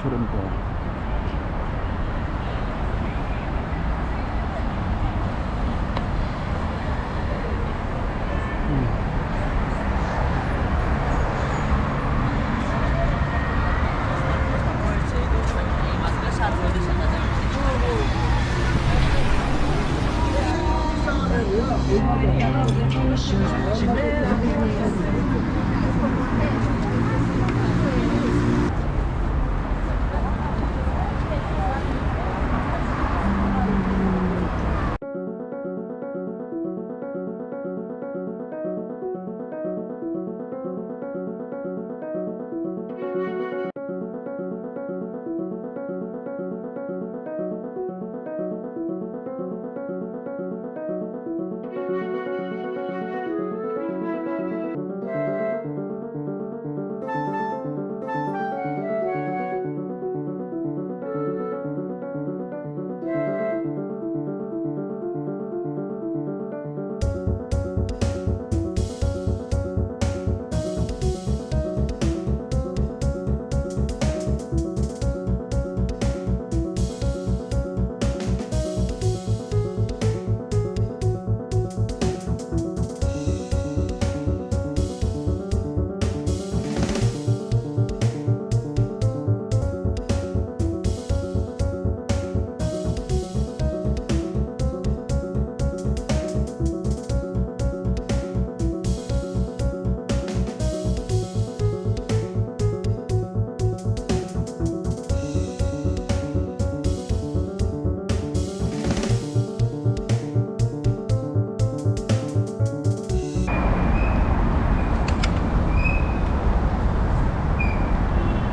showroom ko.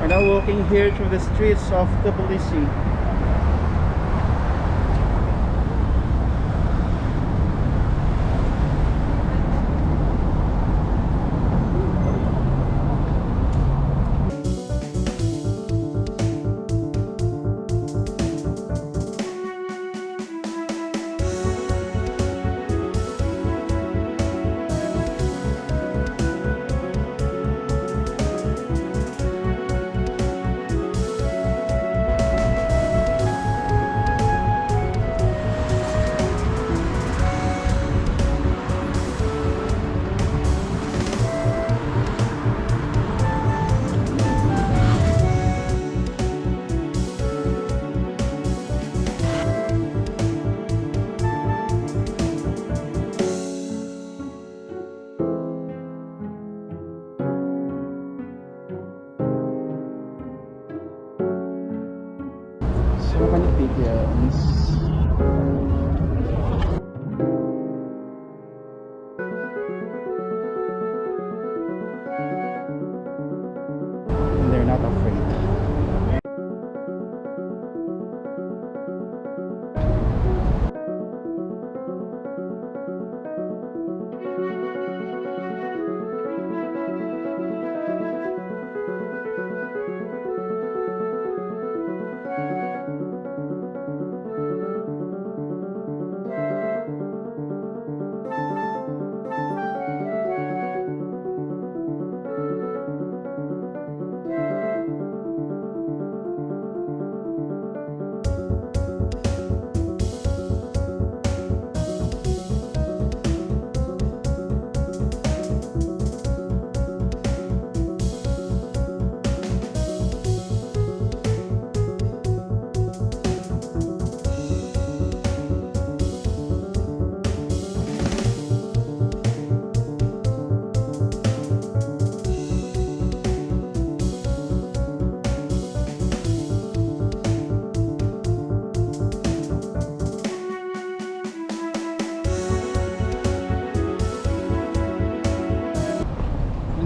We're now walking here through the streets of Tbilisi. So many pigeons. And they're not afraid.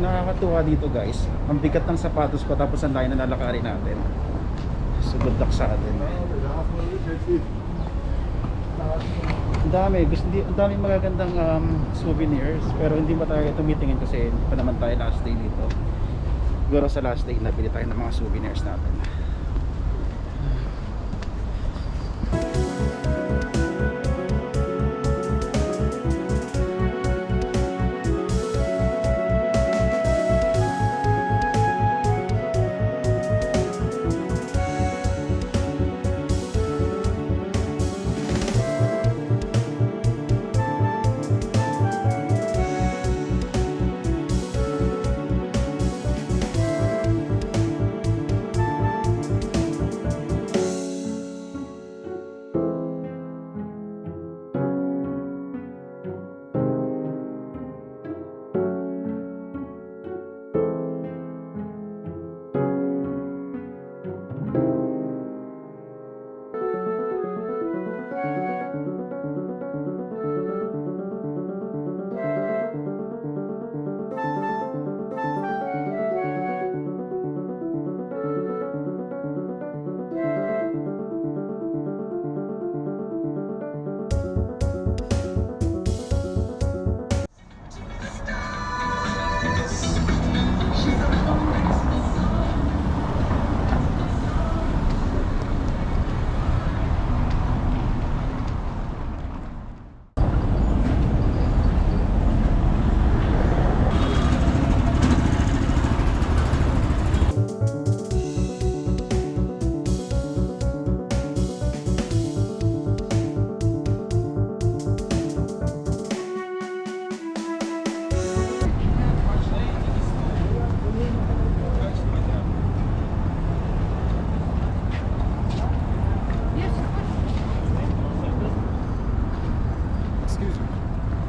Nakakatuwa dito guys, ang bigat ng sapatos ko tapos ang layo na lalakarin natin. So good luck sa atin. Ang dami, ang daming magagandang souvenirs, pero hindi pa tayo tumitingin kasi hindi pa naman tayo last day dito. Siguro sa last day nabili tayo ng mga souvenirs natin.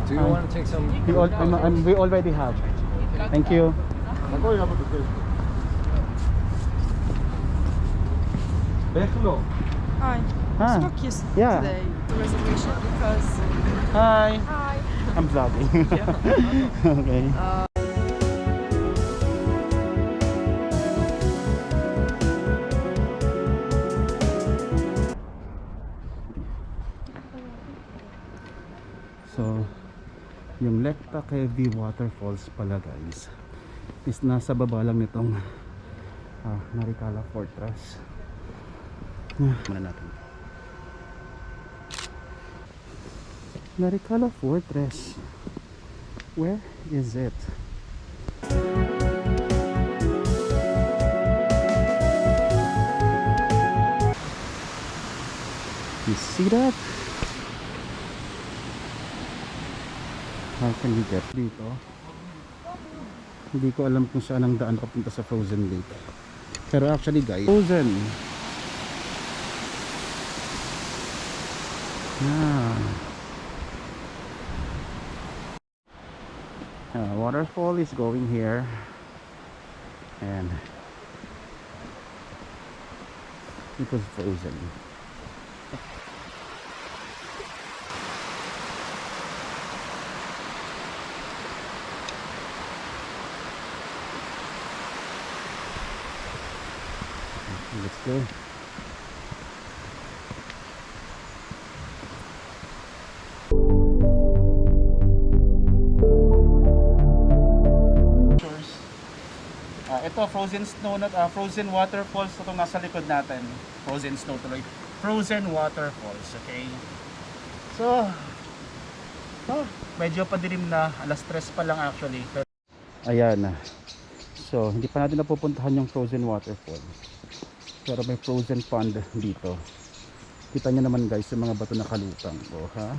Do you want to take some? We already have. Thank you. Hi. Ah, Spoke yesterday yeah. the reservation because Hi. hi. I'm vlogging. Okay. So, yung Lecta Kevi Waterfalls pala guys is nasa baba lang nitong Maricala Fortress. Muna natin. Maricala Fortress. Where is it? You see that? How can you get dito? Hindi ko alam kung saan ang daan papunta sa Frozen Lake. Pero actually guys, Frozen. Waterfall is going here. And it was frozen. Let's go. Ito frozen snow na frozen waterfalls ito nasa likod natin. Frozen snow tuloy. Frozen waterfalls, okay? So, medyo padilim na, alas 3 pa lang actually. Ayan. So, hindi pa natin napupuntahan yung frozen waterfall. Pero may frozen pond dito. Kita nyo naman guys yung mga bato na kalutang. O, ha?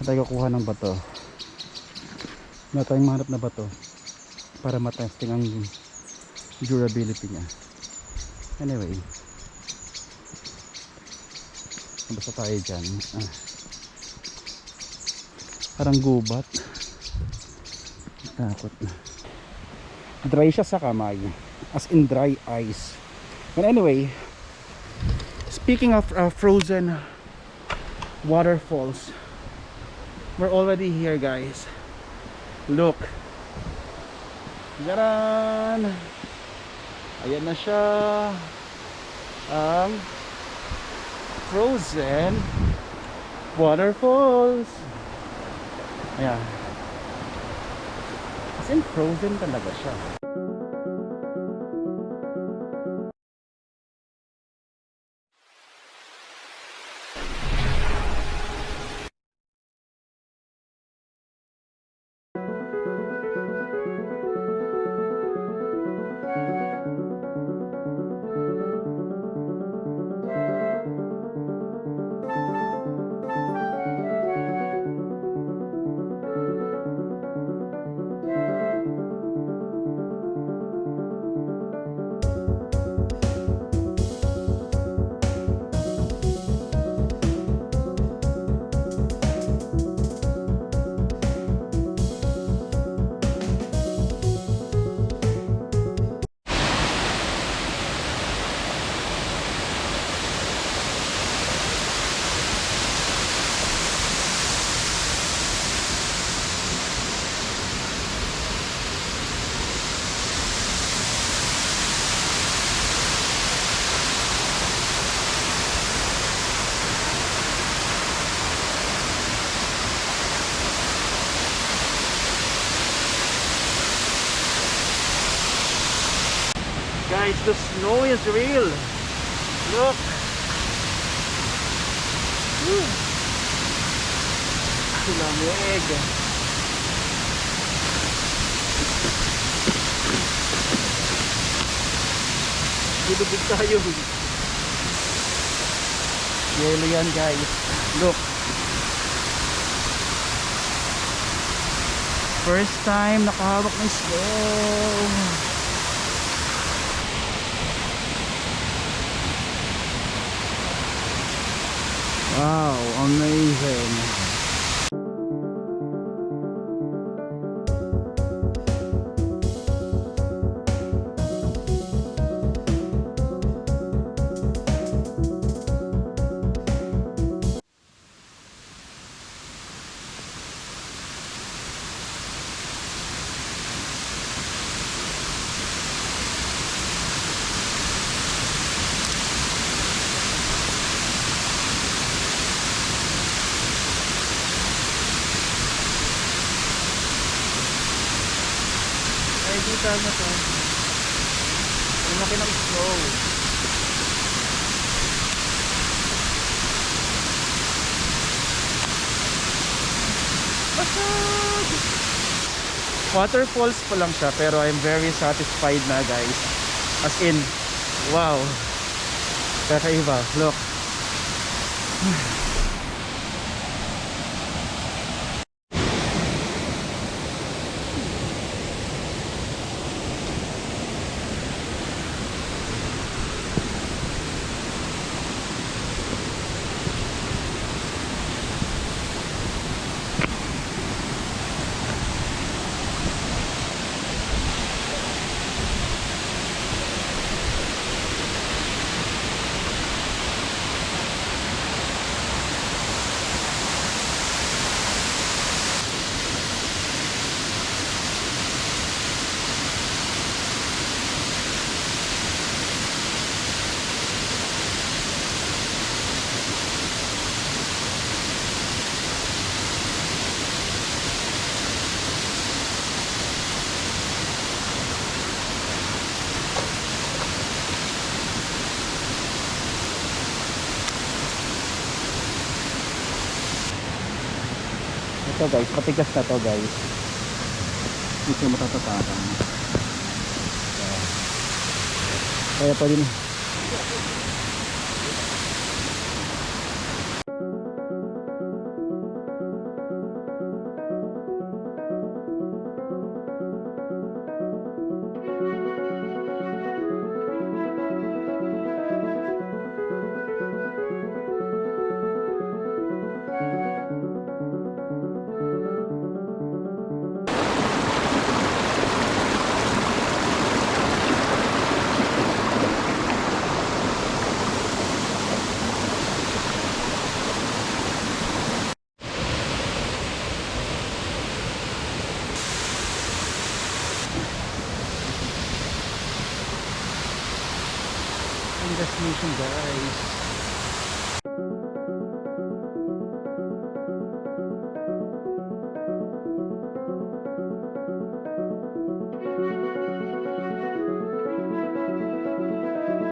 Saan tayo kukuha ng bato? Na tayong mahanap na bato para matesting ang durability niya. Anyway, basta tayo dyan. Parang gubat. Takot na. Dry siya sa kamay, as in dry ice. But anyway, speaking of frozen waterfalls, we're already here guys. Look, yaran, ayan na siya, ang frozen waterfalls. Ayan, as in frozen talaga siya. Guys, the snow is real. Look. Lamig. Lubig tayo. Yelo yan guys. Look. First time nakahawak ng snow. Wow, amazing. makikita na to. Ang laki ng snow. Basag! Waterfalls pa lang siya pero I'm very satisfied na guys. As in, wow. Kakaiba, look. Ito guys, matigas na to guys. Ito matatapakan. Kaya pa din. Destination guys.